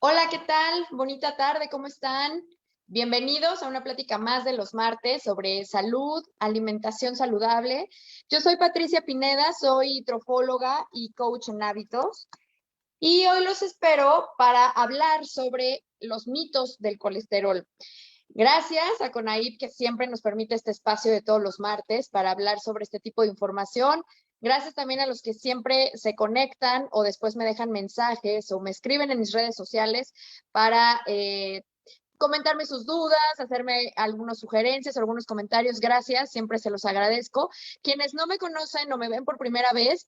Hola, ¿qué tal? Bonita tarde, ¿cómo están? Bienvenidos a una plática más de los martes sobre salud, alimentación saludable. Yo soy Patricia Pineda, soy trofóloga y coach en hábitos y hoy los espero para hablar sobre los mitos del colesterol. Gracias a CONAIP que siempre nos permite este espacio de todos los martes para hablar sobre este tipo de información. Gracias también a los que siempre se conectan o después me dejan mensajes o me escriben en mis redes sociales para comentarme sus dudas, hacerme algunas sugerencias, algunos comentarios. Gracias, siempre se los agradezco. Quienes no me conocen o me ven por primera vez,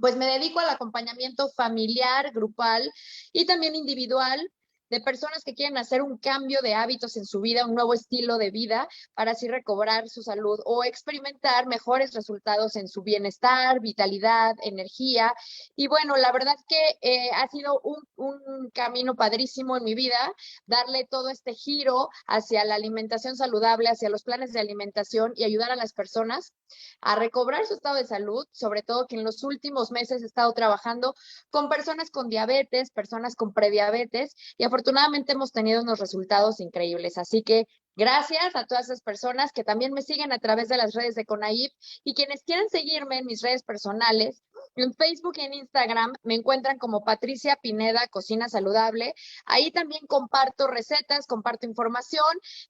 pues me dedico al acompañamiento familiar, grupal y también individual de personas que quieren hacer un cambio de hábitos en su vida, un nuevo estilo de vida para así recobrar su salud o experimentar mejores resultados en su bienestar, vitalidad, energía. Y bueno, la verdad que ha sido un camino padrísimo en mi vida, darle todo este giro hacia la alimentación saludable, hacia los planes de alimentación y ayudar a las personas a recobrar su estado de salud, sobre todo que en los últimos meses he estado trabajando con personas con diabetes, personas con prediabetes y afortunadamente hemos tenido unos resultados increíbles. Así que gracias a todas esas personas que también me siguen a través de las redes de CONAIP y quienes quieren seguirme en mis redes personales. En Facebook y en Instagram me encuentran como Patricia Pineda Cocina Saludable. Ahí también comparto recetas, comparto información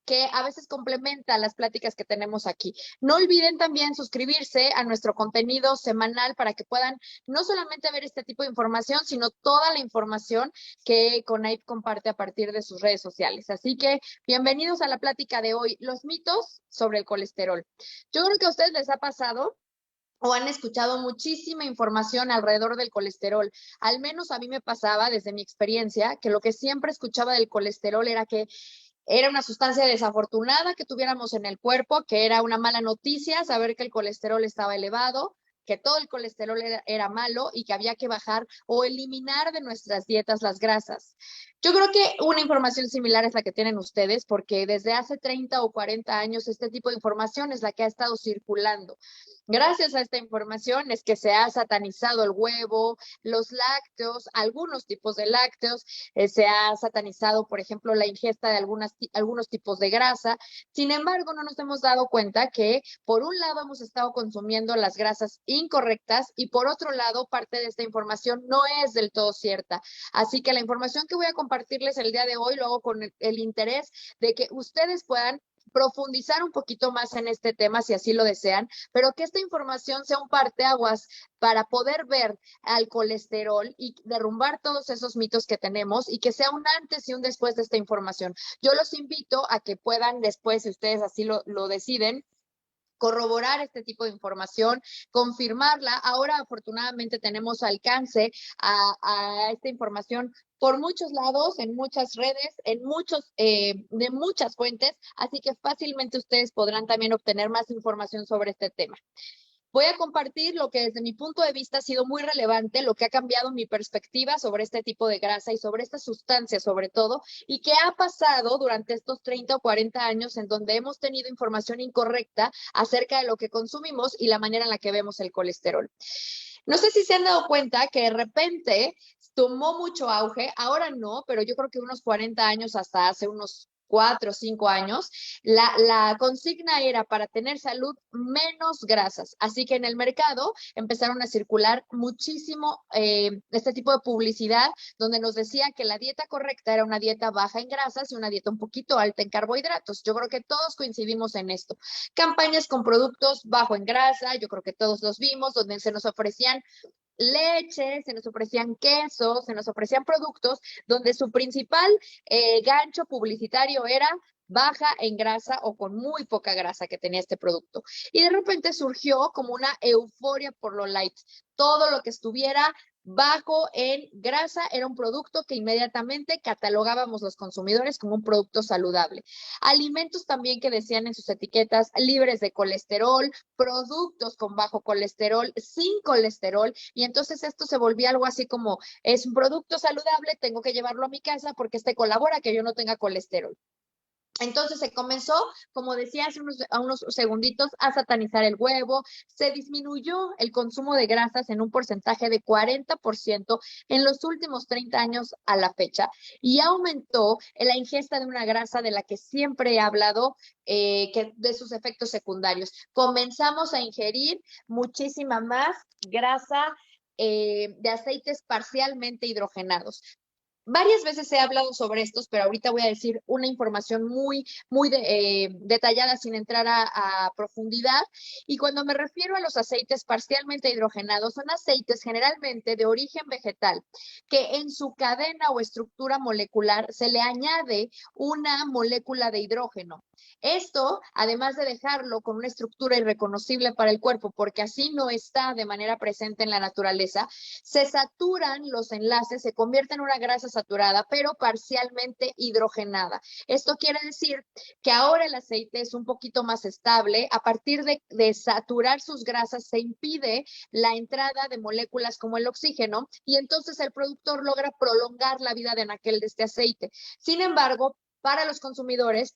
que a veces complementa las pláticas que tenemos aquí. No olviden también suscribirse a nuestro contenido semanal para que puedan no solamente ver este tipo de información, sino toda la información que CONAIP comparte a partir de sus redes sociales. Así que bienvenidos a la plática de hoy, los mitos sobre el colesterol. Yo creo que a ustedes les ha pasado o han escuchado muchísima información alrededor del colesterol. Al menos a mí me pasaba desde mi experiencia que lo que siempre escuchaba del colesterol era que era una sustancia desafortunada que tuviéramos en el cuerpo, que era una mala noticia saber que el colesterol estaba elevado, que todo el colesterol era malo y que había que bajar o eliminar de nuestras dietas las grasas. Yo creo que una información similar es la que tienen ustedes, porque desde hace 30 o 40 años este tipo de información es la que ha estado circulando. Gracias a esta información es que se ha satanizado el huevo, los lácteos, algunos tipos de lácteos, se ha satanizado, por ejemplo, la ingesta de algunos tipos de grasa. Sin embargo, no nos hemos dado cuenta que, por un lado, hemos estado consumiendo las grasas incorrectas y, por otro lado, parte de esta información no es del todo cierta. Así que la información que voy a compartirles el día de hoy lo hago con el interés de que ustedes puedan profundizar un poquito más en este tema si así lo desean, pero que esta información sea un parteaguas para poder ver al colesterol y derrumbar todos esos mitos que tenemos y que sea un antes y un después de esta información. Yo los invito a que puedan después, si ustedes así lo deciden, corroborar este tipo de información, confirmarla. Ahora afortunadamente tenemos alcance a esta información por muchos lados, en muchas redes, de muchas fuentes, así que fácilmente ustedes podrán también obtener más información sobre este tema. Voy a compartir lo que desde mi punto de vista ha sido muy relevante, lo que ha cambiado mi perspectiva sobre este tipo de grasa y sobre esta sustancia sobre todo, y qué ha pasado durante estos 30 o 40 años en donde hemos tenido información incorrecta acerca de lo que consumimos y la manera en la que vemos el colesterol. No sé si se han dado cuenta que de repente tomó mucho auge, ahora no, pero yo creo que unos 40 años hasta hace unos 4 o 5 años, la consigna era para tener salud menos grasas. Así que en el mercado empezaron a circular muchísimo este tipo de publicidad donde nos decía que la dieta correcta era una dieta baja en grasas y una dieta un poquito alta en carbohidratos. Yo creo que todos coincidimos en esto. Campañas con productos bajo en grasa, yo creo que todos los vimos, donde se nos ofrecían leche, se nos ofrecían quesos, se nos ofrecían productos donde su principal gancho publicitario era baja en grasa o con muy poca grasa que tenía este producto. Y de repente surgió como una euforia por lo light. Todo lo que estuviera bajo en grasa era un producto que inmediatamente catalogábamos los consumidores como un producto saludable. Alimentos también que decían en sus etiquetas libres de colesterol, productos con bajo colesterol, sin colesterol, y entonces esto se volvía algo así como, es un producto saludable, tengo que llevarlo a mi casa porque este colabora que yo no tenga colesterol. Entonces se comenzó, como decía hace unos segunditos, a satanizar el huevo, se disminuyó el consumo de grasas en un porcentaje de 40% en los últimos 30 años a la fecha y aumentó la ingesta de una grasa de la que siempre he hablado, de sus efectos secundarios. Comenzamos a ingerir muchísima más grasa de aceites parcialmente hidrogenados. Varias veces he hablado sobre estos, pero ahorita voy a decir una información muy detallada sin entrar a profundidad. Y cuando me refiero a los aceites parcialmente hidrogenados, son aceites generalmente de origen vegetal, que en su cadena o estructura molecular se le añade una molécula de hidrógeno. Esto, además de dejarlo con una estructura irreconocible para el cuerpo, porque así no está de manera presente en la naturaleza, se saturan los enlaces, se convierte en una grasa saturada, pero parcialmente hidrogenada. Esto quiere decir que ahora el aceite es un poquito más estable. A partir de saturar sus grasas, se impide la entrada de moléculas como el oxígeno y entonces el productor logra prolongar la vida de anaquel de este aceite. Sin embargo, para los consumidores,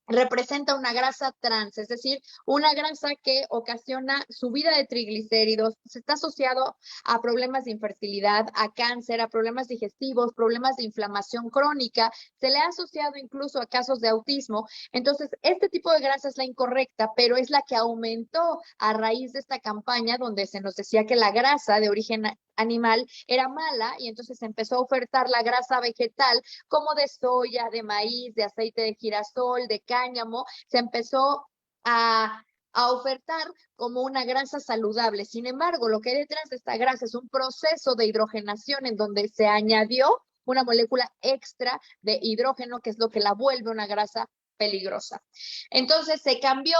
representa una grasa trans, es decir, una grasa que ocasiona subida de triglicéridos, se está asociado a problemas de infertilidad, a cáncer, a problemas digestivos, problemas de inflamación crónica, se le ha asociado incluso a casos de autismo. Entonces, este tipo de grasa es la incorrecta, pero es la que aumentó a raíz de esta campaña donde se nos decía que la grasa de origen animal era mala y entonces se empezó a ofertar la grasa vegetal como de soya, de maíz, de aceite de girasol, de cáñamo, se empezó a ofertar como una grasa saludable. Sin embargo, lo que hay detrás de esta grasa es un proceso de hidrogenación en donde se añadió una molécula extra de hidrógeno, que es lo que la vuelve una grasa peligrosa. Entonces se cambió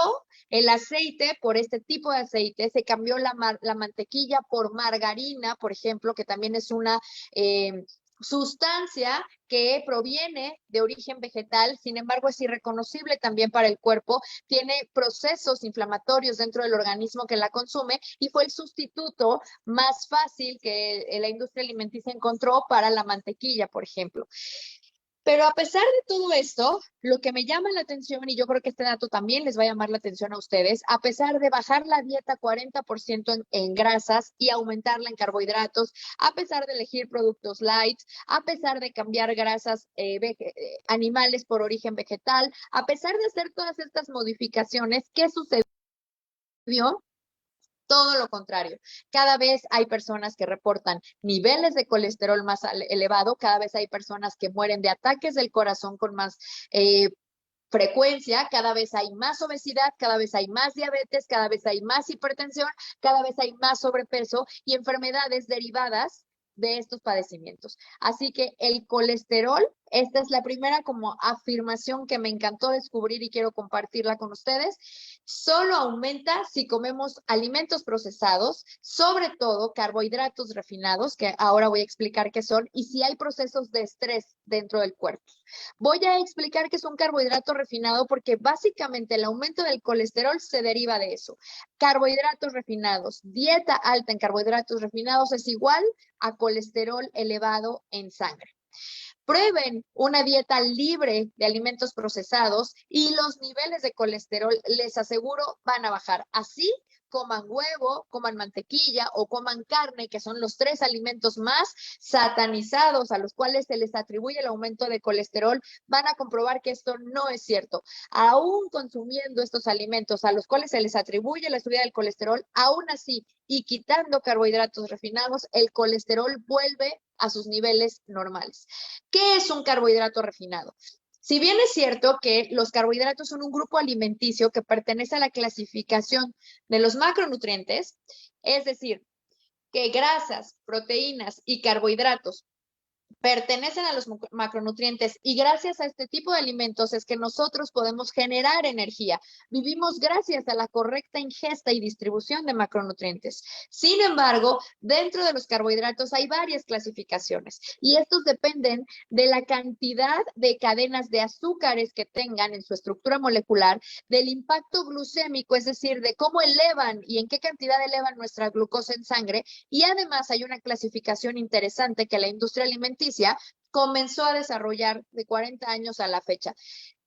el aceite por este tipo de aceite, se cambió la mantequilla por margarina, por ejemplo, que también es una sustancia que proviene de origen vegetal, sin embargo es irreconocible también para el cuerpo, tiene procesos inflamatorios dentro del organismo que la consume y fue el sustituto más fácil que la industria alimenticia encontró para la mantequilla, por ejemplo. Pero a pesar de todo esto, lo que me llama la atención, y yo creo que este dato también les va a llamar la atención a ustedes, a pesar de bajar la dieta 40% en grasas y aumentarla en carbohidratos, a pesar de elegir productos light, a pesar de cambiar grasas animales por origen vegetal, a pesar de hacer todas estas modificaciones, ¿qué sucedió? Todo lo contrario. Cada vez hay personas que reportan niveles de colesterol más elevado, cada vez hay personas que mueren de ataques del corazón con más frecuencia, cada vez hay más obesidad, cada vez hay más diabetes, cada vez hay más hipertensión, cada vez hay más sobrepeso y enfermedades derivadas de estos padecimientos. Así que el colesterol, esta es la primera como afirmación que me encantó descubrir y quiero compartirla con ustedes, solo aumenta si comemos alimentos procesados, sobre todo carbohidratos refinados, que ahora voy a explicar qué son, y si hay procesos de estrés dentro del cuerpo. Voy a explicar qué es un carbohidrato refinado porque básicamente el aumento del colesterol se deriva de eso. Carbohidratos refinados, dieta alta en carbohidratos refinados es igual a colesterol elevado en sangre. Prueben una dieta libre de alimentos procesados y los niveles de colesterol, les aseguro, van a bajar. Así coman huevo, coman mantequilla o coman carne, que son los tres alimentos más satanizados a los cuales se les atribuye el aumento de colesterol, van a comprobar que esto no es cierto. Aún consumiendo estos alimentos a los cuales se les atribuye la subida del colesterol, aún así y quitando carbohidratos refinados, el colesterol vuelve a sus niveles normales. ¿Qué es un carbohidrato refinado? Si bien es cierto que los carbohidratos son un grupo alimenticio que pertenece a la clasificación de los macronutrientes, es decir, que grasas, proteínas y carbohidratos pertenecen a los macronutrientes y gracias a este tipo de alimentos es que nosotros podemos generar energía. Vivimos gracias a la correcta ingesta y distribución de macronutrientes. Sin embargo, dentro de los carbohidratos hay varias clasificaciones y estos dependen de la cantidad de cadenas de azúcares que tengan en su estructura molecular, del impacto glucémico, es decir, de cómo elevan y en qué cantidad elevan nuestra glucosa en sangre. Y además hay una clasificación interesante que la industria alimenticia comenzó a desarrollar de 40 años a la fecha.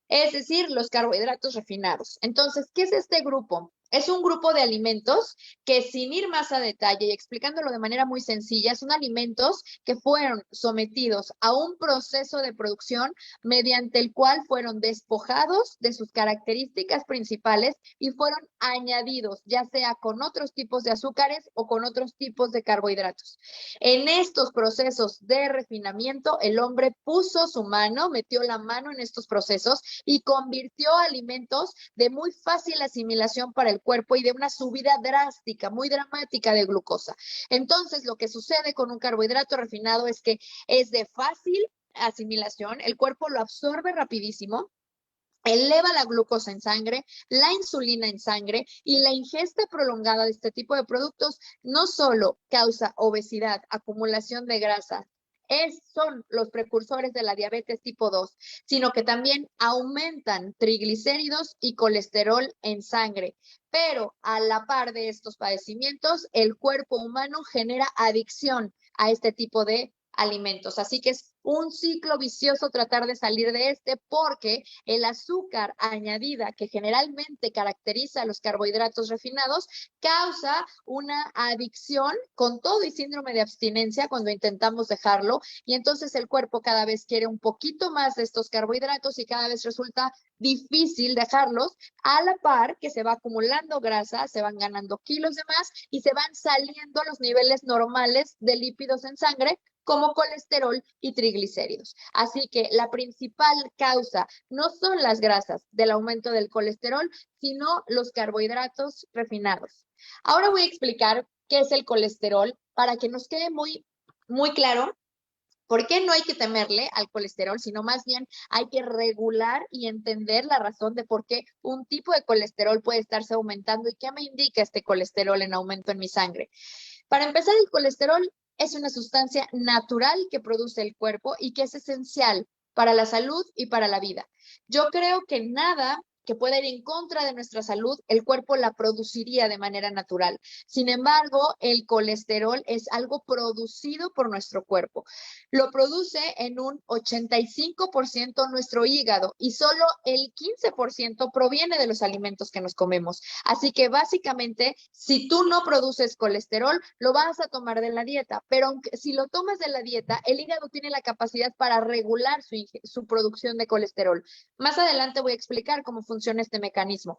es decir, los carbohidratos refinados. Entonces, ¿qué es este grupo? Es un grupo de alimentos que, sin ir más a detalle y explicándolo de manera muy sencilla, son alimentos que fueron sometidos a un proceso de producción mediante el cual fueron despojados de sus características principales y fueron añadidos, ya sea con otros tipos de azúcares o con otros tipos de carbohidratos. En estos procesos de refinamiento, el hombre puso su mano, metió la mano en estos procesos y convirtió alimentos de muy fácil asimilación para el cuerpo y de una subida drástica, muy dramática de glucosa. Entonces, lo que sucede con un carbohidrato refinado es que es de fácil asimilación, el cuerpo lo absorbe rapidísimo, eleva la glucosa en sangre, la insulina en sangre y la ingesta prolongada de este tipo de productos no solo causa obesidad, acumulación de grasa, son los precursores de la diabetes tipo 2, sino que también aumentan triglicéridos y colesterol en sangre. Pero a la par de estos padecimientos, el cuerpo humano genera adicción a este tipo de alimentos. Así que es un ciclo vicioso tratar de salir de porque el azúcar añadida que generalmente caracteriza a los carbohidratos refinados causa una adicción con todo y síndrome de abstinencia cuando intentamos dejarlo y entonces el cuerpo cada vez quiere un poquito más de estos carbohidratos y cada vez resulta difícil dejarlos, a la par que se va acumulando grasa, se van ganando kilos de más y se van saliendo los niveles normales de lípidos en sangre como colesterol y triglicéridos. Así que la principal causa no son las grasas del aumento del colesterol, sino los carbohidratos refinados. Ahora voy a explicar qué es el colesterol para que nos quede muy claro por qué no hay que temerle al colesterol, sino más bien hay que regular y entender la razón de por qué un tipo de colesterol puede estarse aumentando y qué me indica este colesterol en aumento en mi sangre. Para empezar, el colesterol es una sustancia natural que produce el cuerpo y que es esencial para la salud y para la vida. Yo creo que nada que pueda ir en contra de nuestra salud, el cuerpo la produciría de manera natural. Sin embargo, el colesterol es algo producido por nuestro cuerpo. Lo produce en un 85% nuestro hígado y solo el 15% proviene de los alimentos que nos comemos. Así que básicamente, si tú no produces colesterol, lo vas a tomar de la dieta, pero aunque, si lo tomas de la dieta, el hígado tiene la capacidad para regular su producción de colesterol. Más adelante voy a explicar cómo funciona este mecanismo.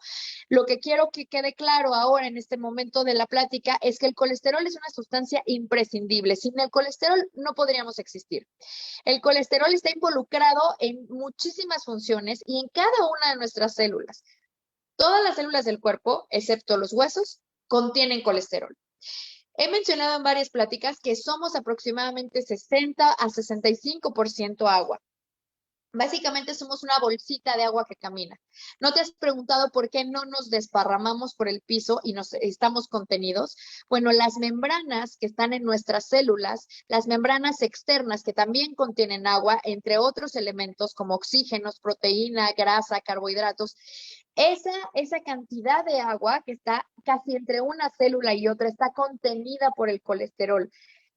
Lo que quiero que quede claro ahora en este momento de la plática es que el colesterol es una sustancia imprescindible. Sin el colesterol no podríamos existir. El colesterol está involucrado en muchísimas funciones y en cada una de nuestras células. Todas las células del cuerpo, excepto los huesos, contienen colesterol. He mencionado en varias pláticas que somos aproximadamente 60 a 65% agua. Básicamente somos una bolsita de agua que camina. ¿No te has preguntado por qué no nos desparramamos por el piso y estamos contenidos? Bueno, las membranas que están en nuestras células, las membranas externas que también contienen agua, entre otros elementos como oxígenos, proteína, grasa, carbohidratos, esa cantidad de agua que está casi entre una célula y otra está contenida por el colesterol.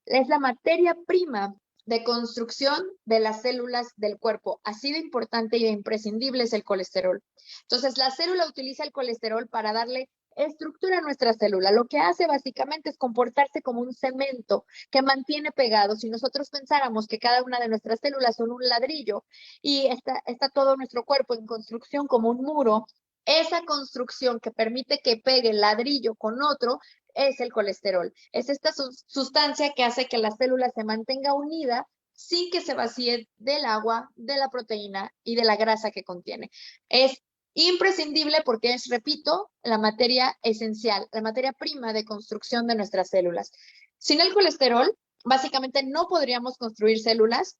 Es la materia prima de construcción de las células del cuerpo. Así de importante y de imprescindible es el colesterol. Entonces, la célula utiliza el colesterol para darle estructura a nuestra célula. Lo que hace básicamente es comportarse como un cemento que mantiene pegado. Si nosotros pensáramos que cada una de nuestras células son un ladrillo y está todo nuestro cuerpo en construcción como un muro, esa construcción que permite que pegue el ladrillo con otro es el colesterol. Es esta sustancia que hace que la célula se mantenga unida sin que se vacíe del agua, de la proteína y de la grasa que contiene. Es imprescindible porque es, repito, la materia esencial, la materia prima de construcción de nuestras células. Sin el colesterol, básicamente no podríamos construir células.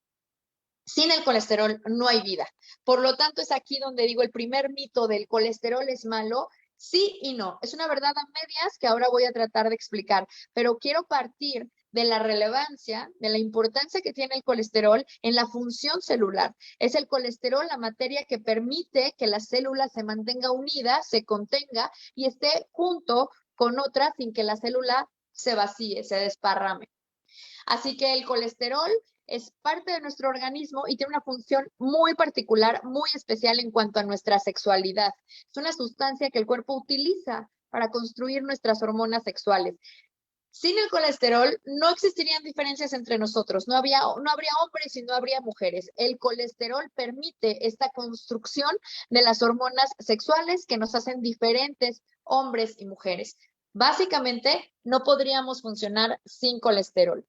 Sin el colesterol no hay vida. Por lo tanto, es aquí donde digo el primer mito del colesterol es malo. Sí y no. Es una verdad a medias que ahora voy a tratar de explicar, pero quiero partir de la relevancia, de la importancia que tiene el colesterol en la función celular. Es el colesterol la materia que permite que la célula se mantenga unida, se contenga y esté junto con otra sin que la célula se vacíe, se desparrame. Así que el colesterol es parte de nuestro organismo y tiene una función muy particular, muy especial en cuanto a nuestra sexualidad. Es una sustancia que el cuerpo utiliza para construir nuestras hormonas sexuales. Sin el colesterol no existirían diferencias entre nosotros, no habría hombres y no habría mujeres. El colesterol permite esta construcción de las hormonas sexuales que nos hacen diferentes hombres y mujeres. Básicamente, no podríamos funcionar sin colesterol.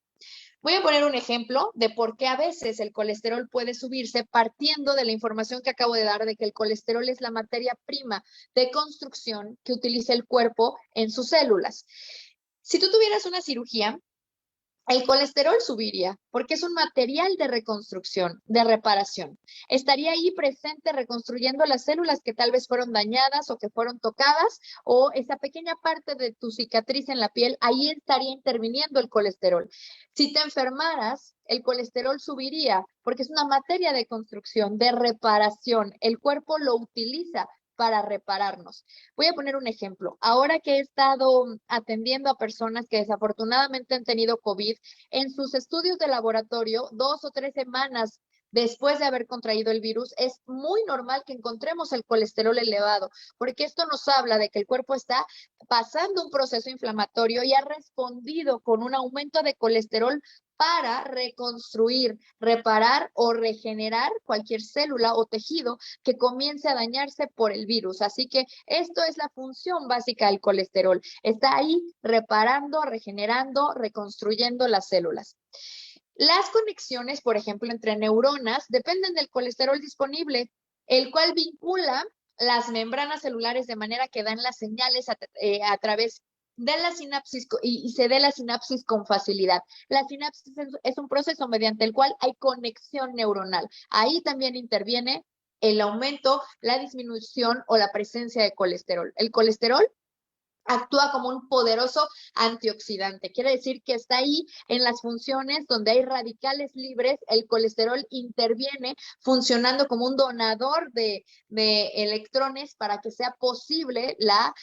Voy a poner un ejemplo de por qué a veces el colesterol puede subirse partiendo de la información que acabo de dar de que el colesterol es la materia prima de construcción que utiliza el cuerpo en sus células. Si tú tuvieras una cirugía, el colesterol subiría porque es un material de reconstrucción, de reparación. Estaría ahí presente reconstruyendo las células que tal vez fueron dañadas o que fueron tocadas, o esa pequeña parte de tu cicatriz en la piel, ahí estaría interviniendo el colesterol. Si te enfermaras, el colesterol subiría porque es una materia de construcción, de reparación. El cuerpo lo utiliza para repararnos. Voy a poner un ejemplo. Ahora que he estado atendiendo a personas que desafortunadamente han tenido COVID, en sus estudios de laboratorio, 2 o 3 semanas después de haber contraído el virus, es muy normal que encontremos el colesterol elevado, porque esto nos habla de que el cuerpo está pasando un proceso inflamatorio y ha respondido con un aumento de colesterol para reconstruir, reparar o regenerar cualquier célula o tejido que comience a dañarse por el virus. Así que esto es la función básica del colesterol. Está ahí reparando, regenerando, reconstruyendo las células. Las conexiones, por ejemplo, entre neuronas dependen del colesterol disponible, el cual vincula las membranas celulares de manera que dan las señales a través de la sinapsis y se dé la sinapsis con facilidad. La sinapsis es un proceso mediante el cual hay conexión neuronal. Ahí también interviene el aumento, la disminución o la presencia de colesterol. El colesterol actúa como un poderoso antioxidante. Quiere decir que está ahí en las funciones donde hay radicales libres, el colesterol interviene funcionando como un donador de electrones para que sea posible la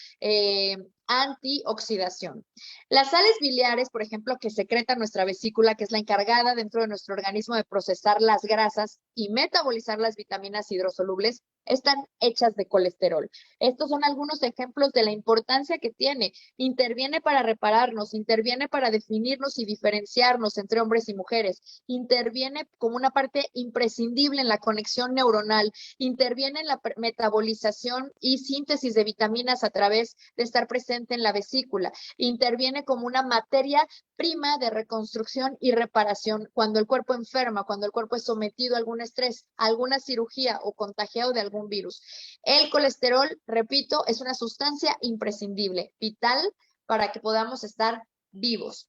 antioxidación. Las sales biliares, por ejemplo, que secreta nuestra vesícula, que es la encargada dentro de nuestro organismo de procesar las grasas y metabolizar las vitaminas hidrosolubles, están hechas de colesterol. Estos son algunos ejemplos de la importancia que tiene. Interviene para repararnos, interviene para definirnos y diferenciarnos entre hombres y mujeres, interviene como una parte imprescindible en la conexión neuronal, interviene en la metabolización y síntesis de vitaminas a través de estar presente en la vesícula, interviene como una materia prima de reconstrucción y reparación cuando el cuerpo enferma, cuando el cuerpo es sometido a algún estrés, a alguna cirugía o contagiado de algún virus. El colesterol, repito, es una sustancia imprescindible, vital para que podamos estar vivos.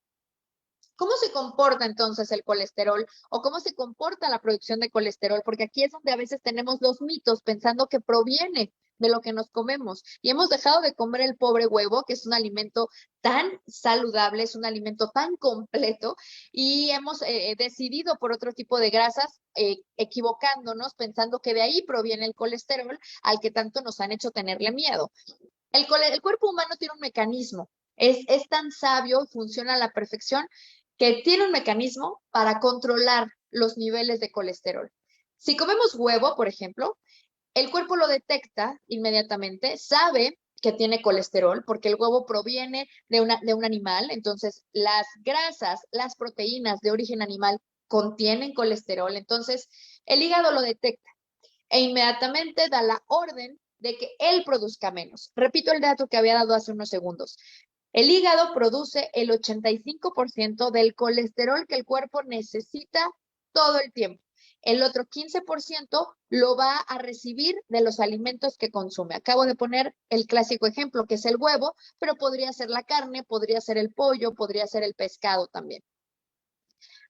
¿Cómo se comporta entonces el colesterol o cómo se comporta la producción de colesterol? Porque aquí es donde a veces tenemos los mitos pensando que proviene de lo que nos comemos y hemos dejado de comer el pobre huevo, que es un alimento tan saludable, es un alimento tan completo y hemos decidido por otro tipo de grasas, equivocándonos, pensando que de ahí proviene el colesterol al que tanto nos han hecho tenerle miedo. El cuerpo humano tiene un mecanismo, es tan sabio, funciona a la perfección, que tiene un mecanismo para controlar los niveles de colesterol. Si comemos huevo, por ejemplo, el cuerpo lo detecta inmediatamente, sabe que tiene colesterol porque el huevo proviene de un animal, entonces las grasas, las proteínas de origen animal contienen colesterol, entonces el hígado lo detecta e inmediatamente da la orden de que él produzca menos. Repito el dato que había dado hace unos segundos. El hígado produce el 85% del colesterol que el cuerpo necesita todo el tiempo. El otro 15% lo va a recibir de los alimentos que consume. Acabo de poner el clásico ejemplo, que es el huevo, pero podría ser la carne, podría ser el pollo, podría ser el pescado también.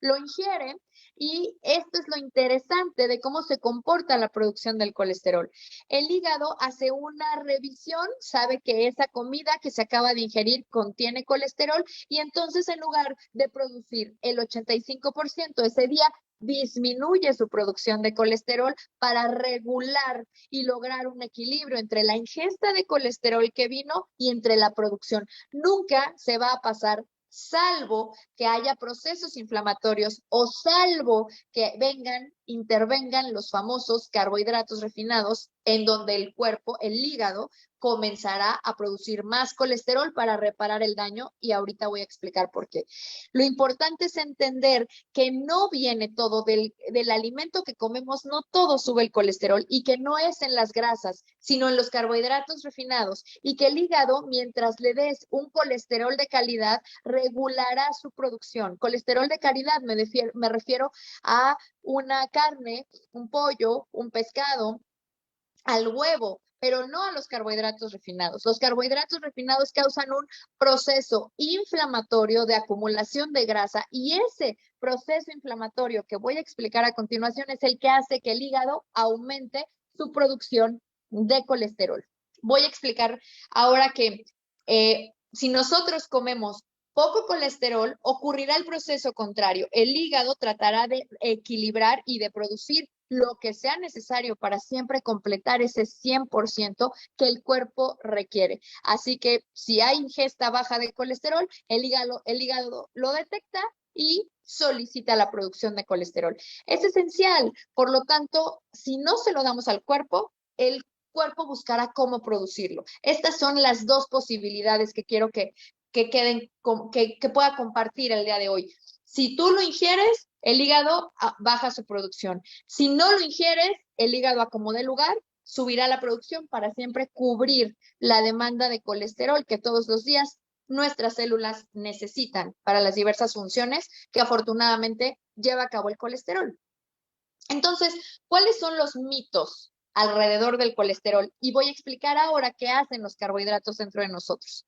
Lo ingiere y esto es lo interesante de cómo se comporta la producción del colesterol. El hígado hace una revisión, sabe que esa comida que se acaba de ingerir contiene colesterol y entonces en lugar de producir el 85% ese día, disminuye su producción de colesterol para regular y lograr un equilibrio entre la ingesta de colesterol que vino y entre la producción. Nunca se va a pasar salvo que haya procesos inflamatorios o salvo que intervengan los famosos carbohidratos refinados, en donde el cuerpo, el hígado, comenzará a producir más colesterol para reparar el daño, y ahorita voy a explicar por qué. Lo importante es entender que no viene todo del alimento que comemos, no todo sube el colesterol, y que no es en las grasas, sino en los carbohidratos refinados, y que el hígado, mientras le des un colesterol de calidad, regulará su producción. Colesterol de calidad me refiero a una carne, un pollo, un pescado, al huevo, pero no a los carbohidratos refinados. Los carbohidratos refinados causan un proceso inflamatorio de acumulación de grasa, y ese proceso inflamatorio que voy a explicar a continuación es el que hace que el hígado aumente su producción de colesterol. Voy a explicar ahora que si nosotros comemos poco colesterol, ocurrirá el proceso contrario. El hígado tratará de equilibrar y de producir lo que sea necesario para siempre completar ese 100% que el cuerpo requiere. Así que si hay ingesta baja de colesterol, el hígado lo detecta y solicita la producción de colesterol. Es esencial. Por lo tanto, si no se lo damos al cuerpo, el cuerpo buscará cómo producirlo. Estas son las dos posibilidades que quiero que pueda compartir el día de hoy. Si tú lo ingieres, el hígado baja su producción. Si no lo ingieres, el hígado acomoda el lugar, subirá la producción para siempre cubrir la demanda de colesterol que todos los días nuestras células necesitan para las diversas funciones que afortunadamente lleva a cabo el colesterol. Entonces, ¿cuáles son los mitos alrededor del colesterol? Y voy a explicar ahora qué hacen los carbohidratos dentro de nosotros.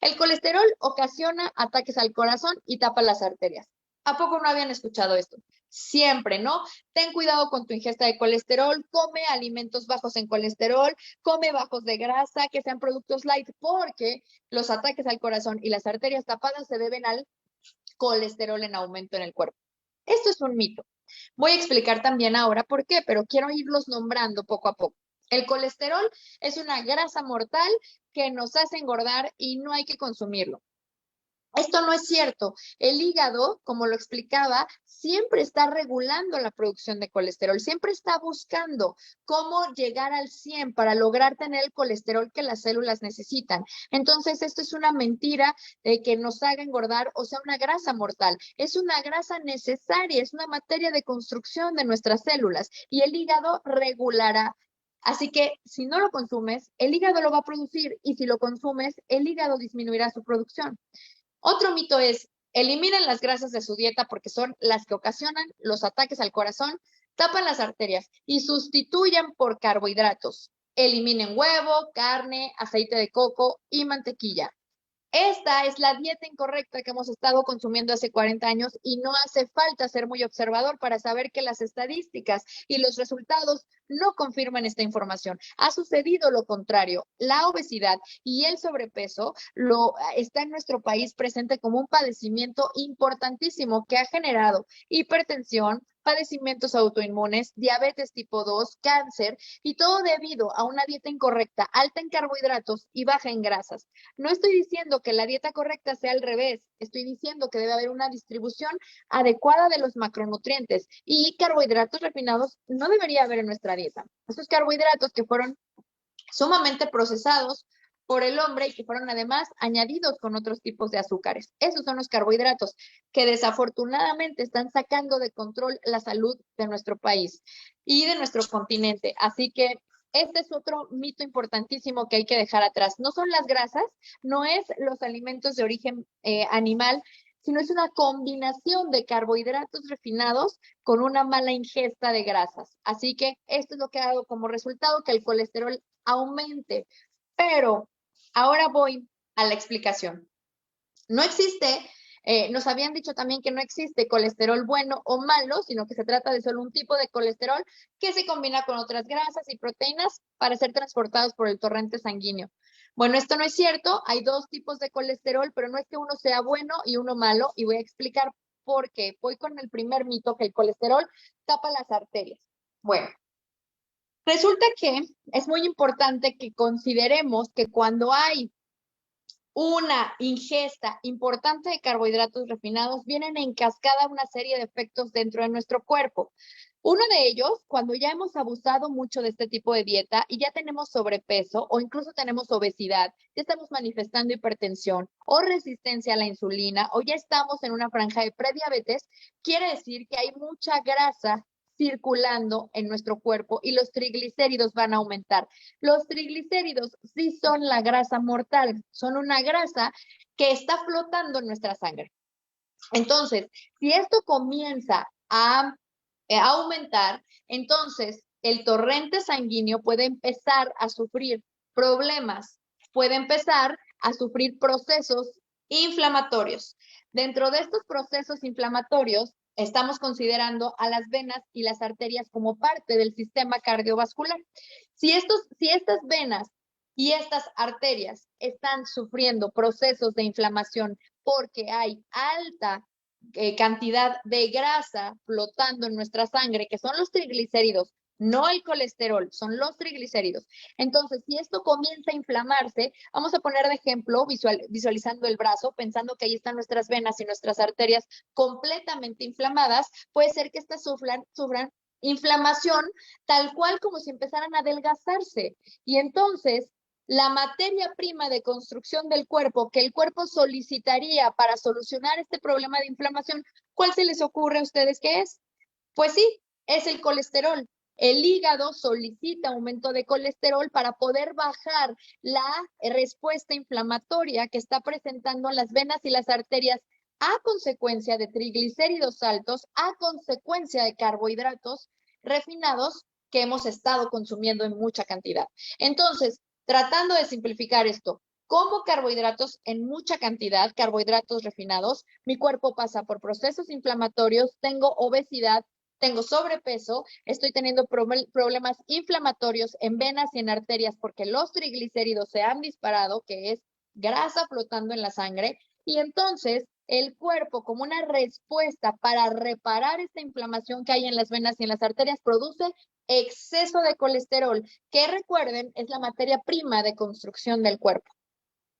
El colesterol ocasiona ataques al corazón y tapa las arterias. ¿A poco no habían escuchado esto? Siempre, ¿no? Ten cuidado con tu ingesta de colesterol, come alimentos bajos en colesterol, come bajos de grasa, que sean productos light, porque los ataques al corazón y las arterias tapadas se deben al colesterol en aumento en el cuerpo. Esto es un mito. Voy a explicar también ahora por qué, pero quiero irlos nombrando poco a poco. El colesterol es una grasa mortal que nos hace engordar y no hay que consumirlo. Esto no es cierto. El hígado, como lo explicaba, siempre está regulando la producción de colesterol, siempre está buscando cómo llegar al 100 para lograr tener el colesterol que las células necesitan. Entonces, esto es una mentira que nos haga engordar o sea una grasa mortal. Es una grasa necesaria, es una materia de construcción de nuestras células, y el hígado regulará. Así que si no lo consumes, el hígado lo va a producir, y si lo consumes, el hígado disminuirá su producción. Otro mito es: eliminen las grasas de su dieta porque son las que ocasionan los ataques al corazón, tapan las arterias, y sustituyan por carbohidratos. Eliminen huevo, carne, aceite de coco y mantequilla. Esta es la dieta incorrecta que hemos estado consumiendo hace 40 años, y no hace falta ser muy observador para saber que las estadísticas y los resultados no confirman esta información. Ha sucedido lo contrario. La obesidad y el sobrepeso está en nuestro país presente como un padecimiento importantísimo que ha generado hipertensión, padecimientos autoinmunes, diabetes tipo 2, cáncer, y todo debido a una dieta incorrecta, alta en carbohidratos y baja en grasas. No estoy diciendo que la dieta correcta sea al revés, estoy diciendo que debe haber una distribución adecuada de los macronutrientes, y carbohidratos refinados no debería haber en nuestra dieta. Esos carbohidratos que fueron sumamente procesados por el hombre y que fueron además añadidos con otros tipos de azúcares. Esos son los carbohidratos que desafortunadamente están sacando de control la salud de nuestro país y de nuestro continente. Así que este es otro mito importantísimo que hay que dejar atrás. No son las grasas, no es los alimentos de origen animal, sino es una combinación de carbohidratos refinados con una mala ingesta de grasas. Así que esto es lo que ha dado como resultado que el colesterol aumente. Pero ahora voy a la explicación. No existe, nos habían dicho también que no existe colesterol bueno o malo, sino que se trata de solo un tipo de colesterol que se combina con otras grasas y proteínas para ser transportados por el torrente sanguíneo. Bueno, esto no es cierto. Hay dos tipos de colesterol, pero no es que uno sea bueno y uno malo, y voy a explicar por qué. Voy con el primer mito, que el colesterol tapa las arterias. Bueno, resulta que es muy importante que consideremos que cuando hay una ingesta importante de carbohidratos refinados, vienen en cascada una serie de efectos dentro de nuestro cuerpo. Uno de ellos, cuando ya hemos abusado mucho de este tipo de dieta y ya tenemos sobrepeso o incluso tenemos obesidad, ya estamos manifestando hipertensión o resistencia a la insulina o ya estamos en una franja de prediabetes, quiere decir que hay mucha grasa circulando en nuestro cuerpo y los triglicéridos van a aumentar. Los triglicéridos sí son la grasa mortal, son una grasa que está flotando en nuestra sangre. Entonces, si esto comienza a aumentar, entonces el torrente sanguíneo puede empezar a sufrir problemas, puede empezar a sufrir procesos inflamatorios. Dentro de estos procesos inflamatorios, estamos considerando a las venas y las arterias como parte del sistema cardiovascular. Si estas venas y estas arterias están sufriendo procesos de inflamación porque hay alta cantidad de grasa flotando en nuestra sangre, que son los triglicéridos, no el colesterol, son los triglicéridos. Entonces, si esto comienza a inflamarse, vamos a poner de ejemplo, visualizando el brazo, pensando que ahí están nuestras venas y nuestras arterias completamente inflamadas, puede ser que estas sufran inflamación tal cual como si empezaran a adelgazarse. Y entonces, la materia prima de construcción del cuerpo que el cuerpo solicitaría para solucionar este problema de inflamación, ¿cuál se les ocurre a ustedes que es? Pues sí, es el colesterol. El hígado solicita aumento de colesterol para poder bajar la respuesta inflamatoria que está presentando las venas y las arterias a consecuencia de triglicéridos altos, a consecuencia de carbohidratos refinados que hemos estado consumiendo en mucha cantidad. Entonces, tratando de simplificar esto, como carbohidratos en mucha cantidad, carbohidratos refinados, mi cuerpo pasa por procesos inflamatorios, tengo obesidad, tengo sobrepeso, estoy teniendo problemas inflamatorios en venas y en arterias porque los triglicéridos se han disparado, que es grasa flotando en la sangre, y entonces el cuerpo, como una respuesta para reparar esta inflamación que hay en las venas y en las arterias, produce exceso de colesterol, que recuerden es la materia prima de construcción del cuerpo.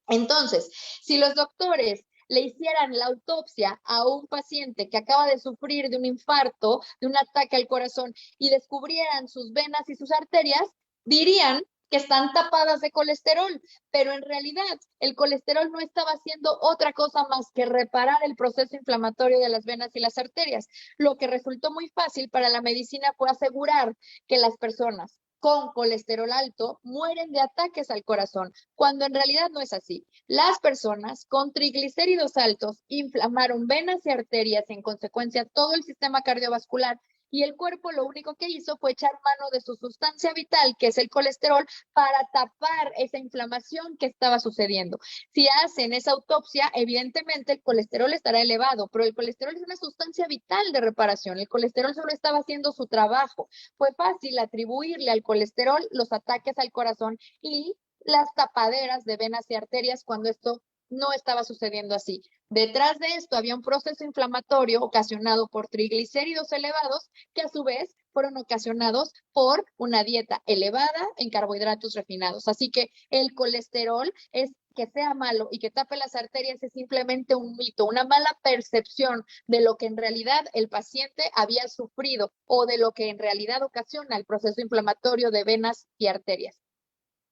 Entonces, si los doctores le hicieran la autopsia a un paciente que acaba de sufrir de un infarto, de un ataque al corazón, y descubrieran sus venas y sus arterias, dirían que están tapadas de colesterol, pero en realidad el colesterol no estaba haciendo otra cosa más que reparar el proceso inflamatorio de las venas y las arterias. Lo que resultó muy fácil para la medicina fue asegurar que las personas con colesterol alto mueren de ataques al corazón, cuando en realidad no es así. Las personas con triglicéridos altos inflamaron venas y arterias y en consecuencia todo el sistema cardiovascular, y el cuerpo lo único que hizo fue echar mano de su sustancia vital, que es el colesterol, para tapar esa inflamación que estaba sucediendo. Si hacen esa autopsia, evidentemente el colesterol estará elevado, pero el colesterol es una sustancia vital de reparación. El colesterol solo estaba haciendo su trabajo. Fue fácil atribuirle al colesterol los ataques al corazón y las tapaderas de venas y arterias cuando esto no estaba sucediendo así. Detrás de esto había un proceso inflamatorio ocasionado por triglicéridos elevados que a su vez fueron ocasionados por una dieta elevada en carbohidratos refinados. Así que el colesterol es que sea malo y que tape las arterias es simplemente un mito, una mala percepción de lo que en realidad el paciente había sufrido o de lo que en realidad ocasiona el proceso inflamatorio de venas y arterias.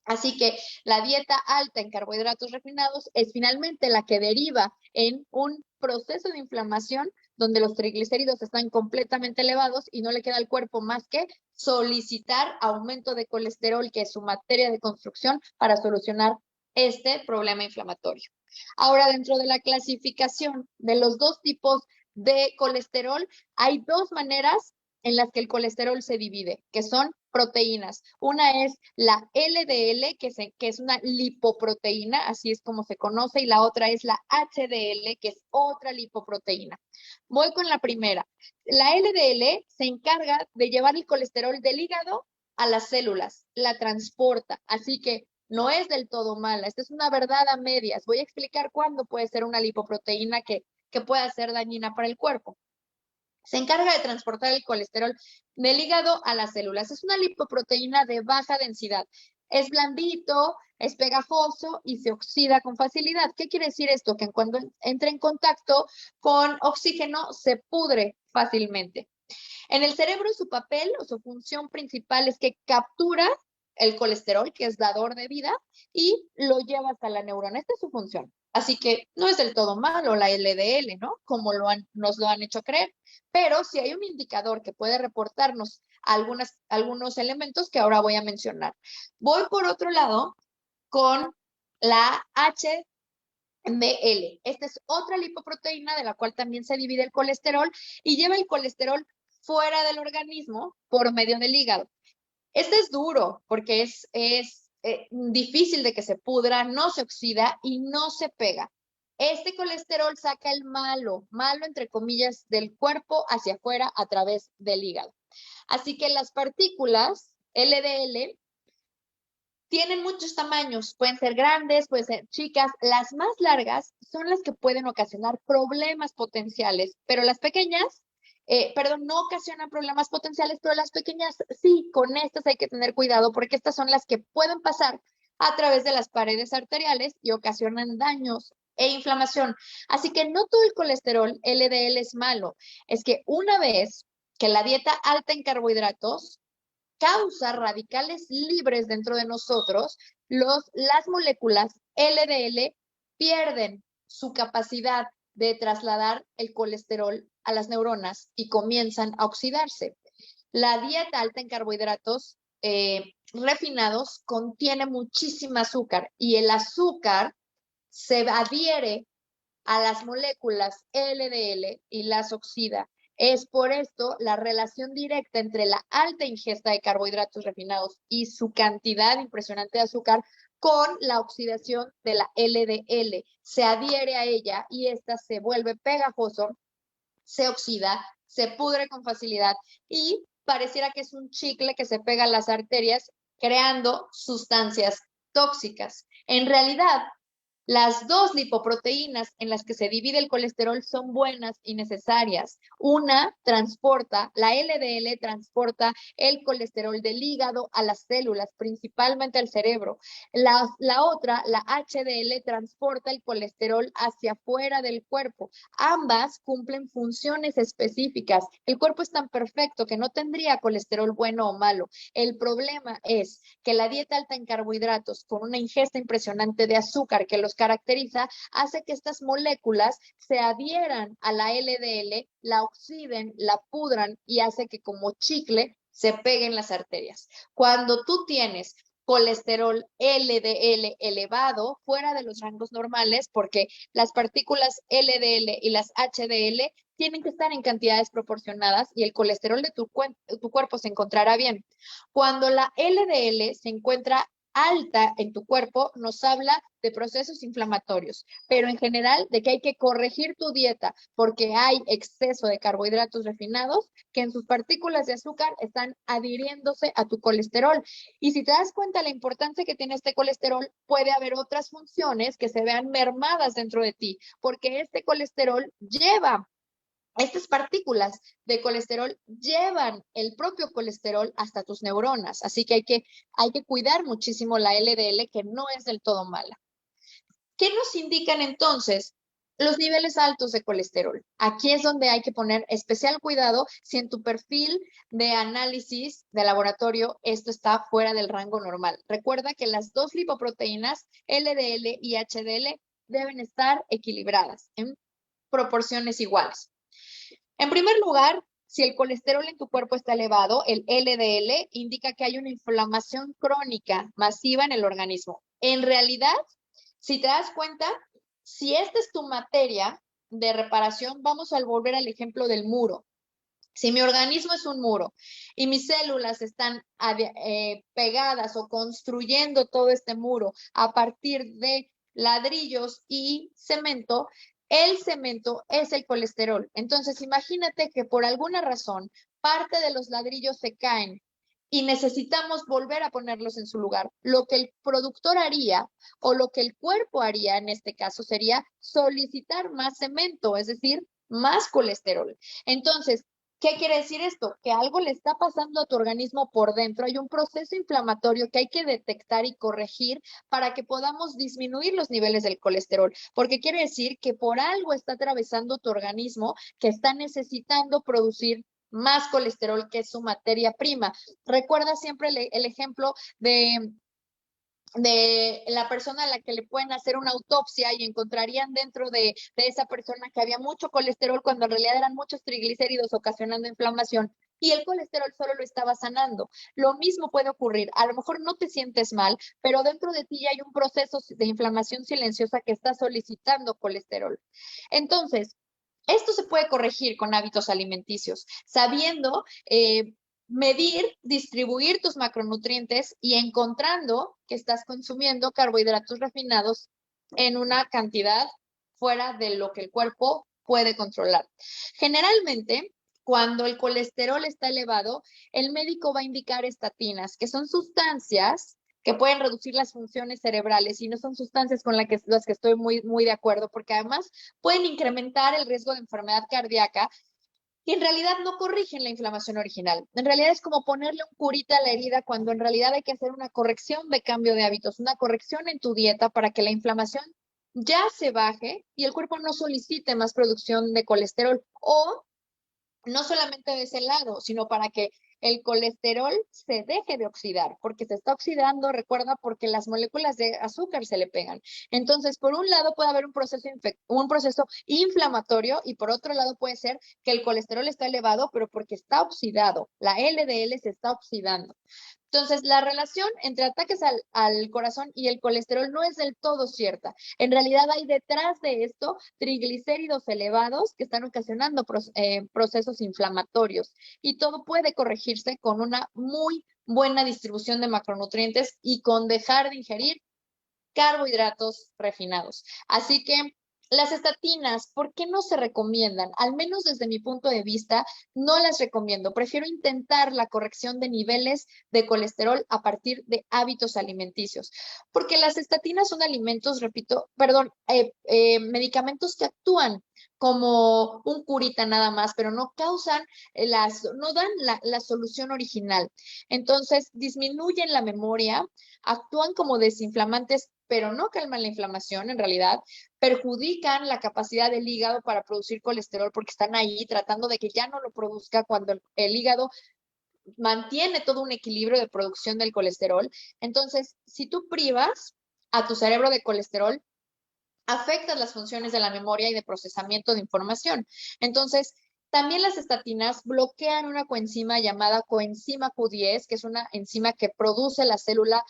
Así que la dieta alta en carbohidratos refinados es finalmente la que deriva en un proceso de inflamación donde los triglicéridos están completamente elevados y no le queda al cuerpo más que solicitar aumento de colesterol, que es su materia de construcción, para solucionar este problema inflamatorio. Ahora, dentro de la clasificación de los dos tipos de colesterol, hay dos maneras en las que el colesterol se divide, que son proteínas. Una es la LDL, que es una lipoproteína, así es como se conoce, y la otra es la HDL, que es otra lipoproteína. Voy con la primera. La LDL se encarga de llevar el colesterol del hígado a las células, la transporta, así que no es del todo mala. Esta es una verdad a medias. Voy a explicar cuándo puede ser una lipoproteína que pueda ser dañina para el cuerpo. Se encarga de transportar el colesterol del hígado a las células. Es una lipoproteína de baja densidad. Es blandito, es pegajoso y se oxida con facilidad. ¿Qué quiere decir esto? Que cuando entra en contacto con oxígeno se pudre fácilmente. En el cerebro, su papel o su función principal es que captura el colesterol, que es dador de vida, y lo lleva hasta la neurona. Esta es su función. Así que no es del todo malo la LDL, ¿no? Como nos lo han hecho creer. Pero si hay un indicador que puede reportarnos algunos elementos que ahora voy a mencionar. Voy por otro lado con la HDL. Esta es otra lipoproteína de la cual también se divide el colesterol y lleva el colesterol fuera del organismo por medio del hígado. Este es duro porque es difícil de que se pudra, no se oxida y no se pega. Este colesterol saca el malo entre comillas, del cuerpo hacia afuera a través del hígado. Así que las partículas LDL tienen muchos tamaños, pueden ser grandes, pueden ser chicas. Las más largas son las que pueden ocasionar problemas potenciales, pero las pequeñas, no ocasionan problemas potenciales, pero las pequeñas sí, con estas hay que tener cuidado porque estas son las que pueden pasar a través de las paredes arteriales y ocasionan daños e inflamación. Así que no todo el colesterol LDL es malo, es que una vez que la dieta alta en carbohidratos causa radicales libres dentro de nosotros, las moléculas LDL pierden su capacidad de trasladar el colesterol a las neuronas y comienzan a oxidarse. La dieta alta en carbohidratos refinados contiene muchísima azúcar y el azúcar se adhiere a las moléculas LDL y las oxida. Es por esto la relación directa entre la alta ingesta de carbohidratos refinados y su cantidad impresionante de azúcar con la oxidación de la LDL. Se adhiere a ella y esta se vuelve pegajoso, se oxida, se pudre con facilidad y pareciera que es un chicle que se pega a las arterias creando sustancias tóxicas. En realidad, las dos lipoproteínas en las que se divide el colesterol son buenas y necesarias. Una transporta, la LDL transporta el colesterol del hígado a las células, principalmente al cerebro. La otra, la HDL, transporta el colesterol hacia afuera del cuerpo. Ambas cumplen funciones específicas. El cuerpo es tan perfecto que no tendría colesterol bueno o malo. El problema es que la dieta alta en carbohidratos, con una ingesta impresionante de azúcar que los caracteriza, hace que estas moléculas se adhieran a la LDL, la oxiden, la pudran y hace que como chicle se peguen las arterias. Cuando tú tienes colesterol LDL elevado, fuera de los rangos normales, porque las partículas LDL y las HDL tienen que estar en cantidades proporcionadas y el colesterol de tu cuerpo se encontrará bien. Cuando la LDL se encuentra alta en tu cuerpo, nos habla de procesos inflamatorios, pero en general de que hay que corregir tu dieta porque hay exceso de carbohidratos refinados que en sus partículas de azúcar están adhiriéndose a tu colesterol. Y si te das cuenta la importancia que tiene este colesterol, puede haber otras funciones que se vean mermadas dentro de ti, porque este colesterol lleva estas partículas de colesterol llevan el propio colesterol hasta tus neuronas, así que hay que cuidar muchísimo la LDL, que no es del todo mala. ¿Qué nos indican entonces los niveles altos de colesterol? Aquí es donde hay que poner especial cuidado si en tu perfil de análisis de laboratorio esto está fuera del rango normal. Recuerda que las dos lipoproteínas, LDL y HDL, deben estar equilibradas en proporciones iguales. En primer lugar, si el colesterol en tu cuerpo está elevado, el LDL indica que hay una inflamación crónica masiva en el organismo. En realidad, si te das cuenta, si esta es tu materia de reparación, vamos a volver al ejemplo del muro. Si mi organismo es un muro y mis células están pegadas o construyendo todo este muro a partir de ladrillos y cemento, el cemento es el colesterol. Entonces, imagínate que por alguna razón parte de los ladrillos se caen y necesitamos volver a ponerlos en su lugar. Lo que el productor haría o lo que el cuerpo haría en este caso sería solicitar más cemento, es decir, más colesterol. Entonces, ¿Qué quiere decir esto? Que algo le está pasando a tu organismo por dentro. Hay un proceso inflamatorio que hay que detectar y corregir para que podamos disminuir los niveles del colesterol, porque quiere decir que por algo está atravesando tu organismo que está necesitando producir más colesterol, que es su materia prima. Recuerda siempre el ejemplo de la persona a la que le pueden hacer una autopsia y encontrarían dentro de esa persona que había mucho colesterol cuando en realidad eran muchos triglicéridos ocasionando inflamación y el colesterol solo lo estaba sanando. Lo mismo puede ocurrir. A lo mejor no te sientes mal, pero dentro de ti hay un proceso de inflamación silenciosa que está solicitando colesterol. Entonces, esto se puede corregir con hábitos alimenticios, sabiendo medir, distribuir tus macronutrientes y encontrando que estás consumiendo carbohidratos refinados en una cantidad fuera de lo que el cuerpo puede controlar. Generalmente, cuando el colesterol está elevado, el médico va a indicar estatinas, que son sustancias que pueden reducir las funciones cerebrales y no son sustancias con las que estoy muy de acuerdo, porque además pueden incrementar el riesgo de enfermedad cardíaca y en realidad no corrigen la inflamación original. En realidad es como ponerle un curita a la herida cuando en realidad hay que hacer una corrección de cambio de hábitos, una corrección en tu dieta para que la inflamación ya se baje y el cuerpo no solicite más producción de colesterol o no solamente de ese lado, sino para que el colesterol se deje de oxidar, porque se está oxidando, recuerda, porque las moléculas de azúcar se le pegan. Entonces, por un lado puede haber un proceso inflamatorio y por otro lado puede ser que el colesterol está elevado, pero porque está oxidado. La LDL se está oxidando. Entonces, la relación entre ataques al corazón y el colesterol no es del todo cierta. En realidad hay detrás de esto triglicéridos elevados que están ocasionando procesos inflamatorios y todo puede corregirse con una muy buena distribución de macronutrientes y con dejar de ingerir carbohidratos refinados. Así que las estatinas, ¿por qué no se recomiendan? Al menos desde mi punto de vista, no las recomiendo. Prefiero intentar la corrección de niveles de colesterol a partir de hábitos alimenticios, porque las estatinas son alimentos, repito, perdón, medicamentos que actúan como un curita nada más, pero no causan no dan la solución original. Entonces, disminuyen la memoria, actúan como desinflamantes, pero no calman la inflamación en realidad, perjudican la capacidad del hígado para producir colesterol porque están ahí tratando de que ya no lo produzca cuando el hígado mantiene todo un equilibrio de producción del colesterol. Entonces, si tú privas a tu cerebro de colesterol, afectas las funciones de la memoria y de procesamiento de información. Entonces, también las estatinas bloquean una coenzima llamada coenzima Q10, que es una enzima que produce la célula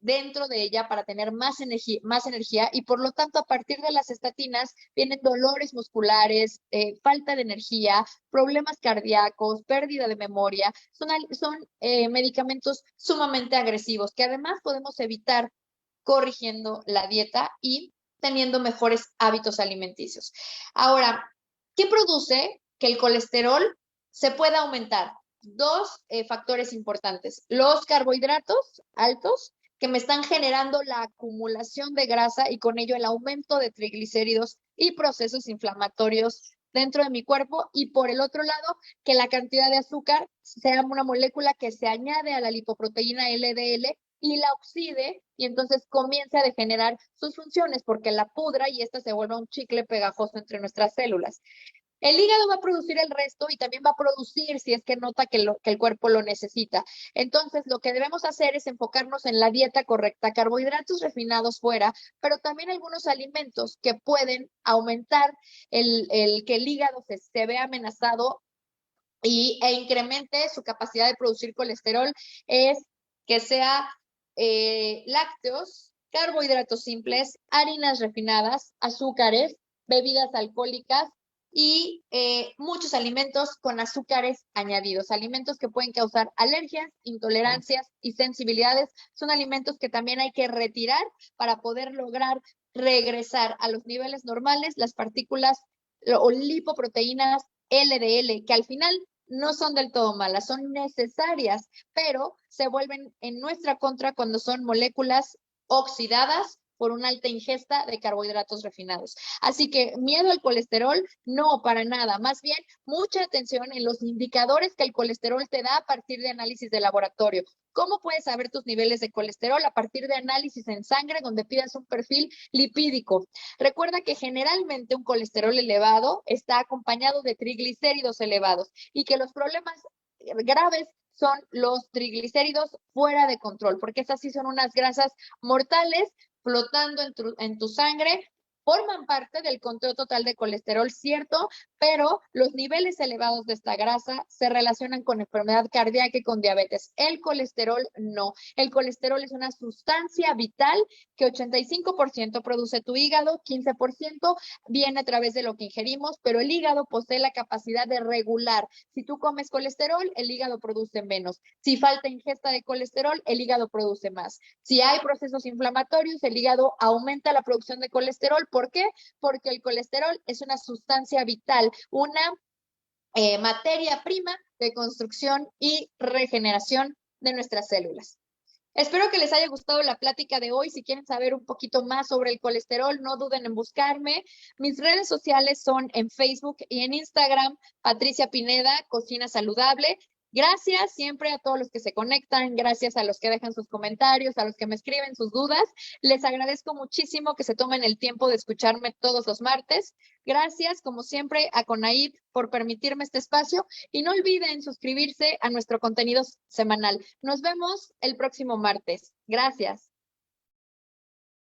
dentro de ella para tener más energía y por lo tanto a partir de las estatinas vienen dolores musculares, falta de energía, problemas cardíacos, pérdida de memoria. Son medicamentos sumamente agresivos que además podemos evitar corrigiendo la dieta y teniendo mejores hábitos alimenticios. Ahora, ¿qué produce que el colesterol se pueda aumentar? Dos factores importantes. Los carbohidratos altos que me están generando la acumulación de grasa y con ello el aumento de triglicéridos y procesos inflamatorios dentro de mi cuerpo y por el otro lado que la cantidad de azúcar sea una molécula que se añade a la lipoproteína LDL y la oxide y entonces comience a degenerar sus funciones porque la pudra y esta se vuelve un chicle pegajoso entre nuestras células. El hígado va a producir el resto y también va a producir si es que nota que el cuerpo lo necesita. Entonces, lo que debemos hacer es enfocarnos en la dieta correcta, carbohidratos refinados fuera, pero también algunos alimentos que pueden aumentar que el hígado se vea amenazado e incremente su capacidad de producir colesterol es que sea lácteos, carbohidratos simples, harinas refinadas, azúcares, bebidas alcohólicas y muchos alimentos con azúcares añadidos, alimentos que pueden causar alergias, intolerancias y sensibilidades. Son alimentos que también hay que retirar para poder lograr regresar a los niveles normales las partículas o lipoproteínas LDL, que al final no son del todo malas, son necesarias, pero se vuelven en nuestra contra cuando son moléculas oxidadas por una alta ingesta de carbohidratos refinados. Así que miedo al colesterol, no, para nada. Más bien, mucha atención en los indicadores que el colesterol te da a partir de análisis de laboratorio. ¿Cómo puedes saber tus niveles de colesterol? A partir de análisis en sangre, donde pidas un perfil lipídico. Recuerda que generalmente un colesterol elevado está acompañado de triglicéridos elevados y que los problemas graves son los triglicéridos fuera de control, porque estas sí son unas grasas mortales flotando en tu sangre, forman parte del conteo total de colesterol, cierto, pero los niveles elevados de esta grasa se relacionan con enfermedad cardíaca y con diabetes. El colesterol no. El colesterol es una sustancia vital que 85% produce tu hígado, 15% viene a través de lo que ingerimos, pero el hígado posee la capacidad de regular. Si tú comes colesterol, el hígado produce menos. Si falta ingesta de colesterol, el hígado produce más. Si hay procesos inflamatorios, el hígado aumenta la producción de colesterol. ¿Por qué? Porque el colesterol es una sustancia vital, una materia prima de construcción y regeneración de nuestras células. Espero que les haya gustado la plática de hoy. Si quieren saber un poquito más sobre el colesterol, no duden en buscarme. Mis redes sociales son en Facebook y en Instagram, Patricia Pineda, Cocina Saludable. Gracias siempre a todos los que se conectan, gracias a los que dejan sus comentarios, a los que me escriben sus dudas. Les agradezco muchísimo que se tomen el tiempo de escucharme todos los martes. Gracias, como siempre, a Conaid por permitirme este espacio y no olviden suscribirse a nuestro contenido semanal. Nos vemos el próximo martes. Gracias.